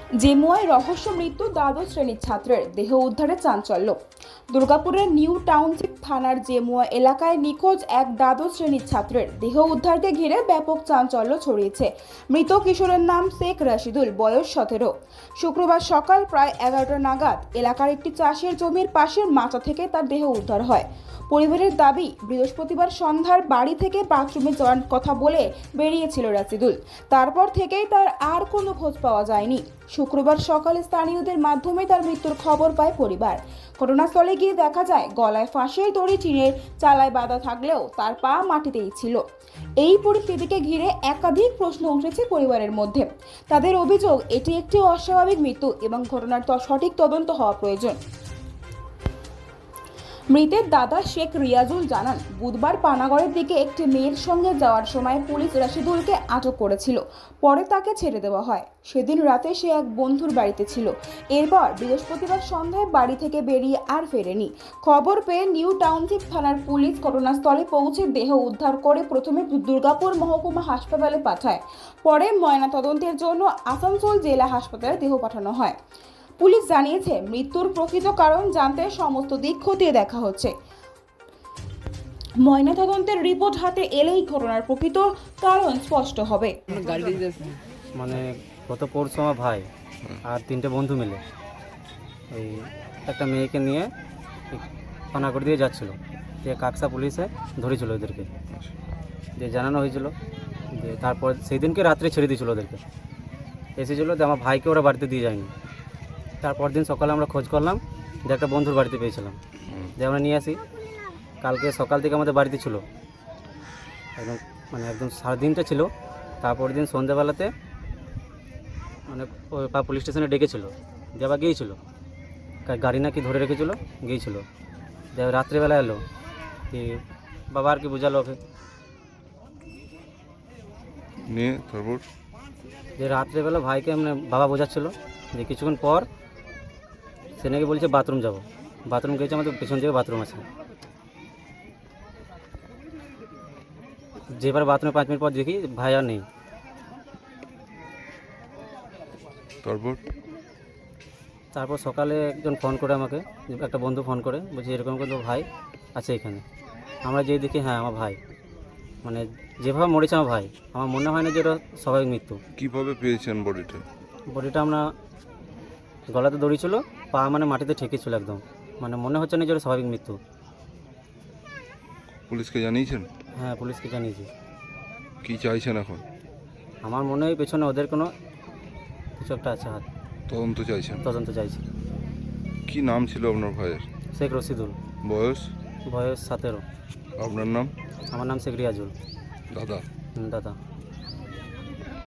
জেমুয়ায় রহস্য মৃত্যু দ্বাদশ শ্রেণীর ছাত্রের, দেহ উদ্ধারে চাঞ্চল্য। দুর্গাপুরের নিউ টাউনশিপ থানার জেমুয়া এলাকায় নিখোঁজ এক দ্বাদশ শ্রেণীর ছাত্রের দেহ উদ্ধারকে ঘিরে ব্যাপক চাঞ্চল্য ছড়িয়েছে। মৃত কিশোরের নাম শেখ রাশিদুল, বয়স 17। শুক্রবার সকাল প্রায় 11টা নাগাদ এলাকার একটি চাষের জমির পাশের মাচা থেকে তার দেহ উদ্ধার হয়। পরিবারের দাবি, বৃহস্পতিবার সন্ধ্যার বাড়ি থেকে বাথরুমে যাওয়ার কথা বলে বেরিয়েছিল রাশিদুল। তারপর থেকেই তার আর কোনো খোঁজ পাওয়া যায়নি। শুক্রবার সকালে স্থানীয়দের মাধ্যমে তার মৃত্যুর খবর পায় পরিবার। ঘটনাস্থলে গিয়ে দেখা যায় গলায় ফাঁসের দড়ি টিনের চালায় বাঁধা থাকলেও তার পা মাটিতেই ছিল। এই পরিস্থিতিকে ঘিরে একাধিক প্রশ্ন উঠেছে পরিবারের মধ্যে। তাদের অভিযোগ, এটি একটি অস্বাভাবিক মৃত্যু এবং ঘটনার সঠিক তদন্ত হওয়া প্রয়োজন। মৃতের দাদা শেখ রিয়াজুল জানান, বুধবার পানাগড়ের দিকে একটি মেয়ের সঙ্গে যাওয়ার সময় পুলিশ রাশিদুলকে আটক করেছিল। পরে তাকে ছেড়ে দেওয়া হয়। সেদিন রাতে সে এক বন্ধুর বাড়িতে ছিল। এরপর বৃহস্পতিবার সন্ধ্যায় বাড়ি থেকে বেরিয়ে আর ফেরেনি। খবর পেয়ে নিউ টাউনশিপ থানার পুলিশ ঘটনাস্থলে পৌঁছে দেহ উদ্ধার করে প্রথমে দুর্গাপুর মহকুমা হাসপাতালে পাঠায়। পরে ময়নাতদন্তের জন্য আসানসোল জেলা হাসপাতালে দেহ পাঠানো হয়। পুলিশ জানিয়েছে, মৃত্যুর প্রকৃত কারণ জানতে সমস্ত দিক খতিয়ে দেখা হচ্ছে। ময়নাতদন্তের রিপোর্ট হাতে এলেই ঘটনার প্রকৃত কারণ স্পষ্ট হবে। মানে গত পরশু আমার ভাই আর 3টে বন্ধু মিলে ওই একটা মেয়েকে নিয়ে পানাগড় দিয়ে যাচ্ছিলো। যে কাকসা পুলিশে ধরেছিল ওদেরকে, যে জানানো হয়েছিল। যে তারপর সেই দিনকে রাত্রে ছেড়ে দিয়েছিল ওদেরকে। এসেছিলো, যে আমার ভাইকে ওরা বাড়িতে দিয়ে যায়নি। তারপর দিন সকালে আমরা খোঁজ করলাম, যে একটা বন্ধুর বাড়িতে পেয়েছিলাম, যে আমরা নিয়ে আসি। কালকে সকাল থেকে আমাদের বাড়িতে ছিল, একদম 3:30টা ছিল। তারপর দিন সন্ধ্যাবেলাতে পুলিশ স্টেশনে ডেকেছিল, যে আবার গিয়েছিল, গাড়ি নাকি ধরে রেখেছিল, গিয়েছিল। যে রাত্রেবেলা এলো, কি বাবা আর কি বোঝালো ওকে নিয়ে। তারপর যে রাত্রেবেলা ভাইকে বাবা বোঝাচ্ছিল, যে কিছুক্ষণ পর সে নাকি বলছে বাথরুম যাব। বাথরুম গিয়েছে, আমাদের পেছন থেকে বাথরুম আছে। যেবার বাথরুমে 5 মিনিট পর দেখি ভাই আর নেই। তারপর সকালে একজন ফোন করে আমাকে, একটা বন্ধু ফোন করে, বলছে এরকম করে ভাই আছে এখানে। আমরা যেয়ে দেখি, হ্যাঁ আমার ভাই, যেভাবে মরেছে আমার ভাই। আমার মনে হয় না যে ওটা স্বাভাবিক মৃত্যু। কিভাবে পেয়েছেন বডিটা আমরা গলাতে দড়ি ছিল, পা মাটিতে ঠেকেছিল একদম। মনে হচ্ছে না যে ওটা স্বাভাবিক মৃত্যু। পুলিশকে জানিয়েছেন? হ্যাঁ, পুলিশকে জানিয়েছি। কি চাইছেন এখন? আমার মনে হয় পেছনে ওদের কিছু একটা আছে হাত। তদন্ত চাইছি। কি নাম ছিল আপনার ভাইয়ের? শেখ রশিদুল। বয়স? 17। আপনার নাম? আমার নাম শেখ রিয়াজুল। দাদা? দাদা।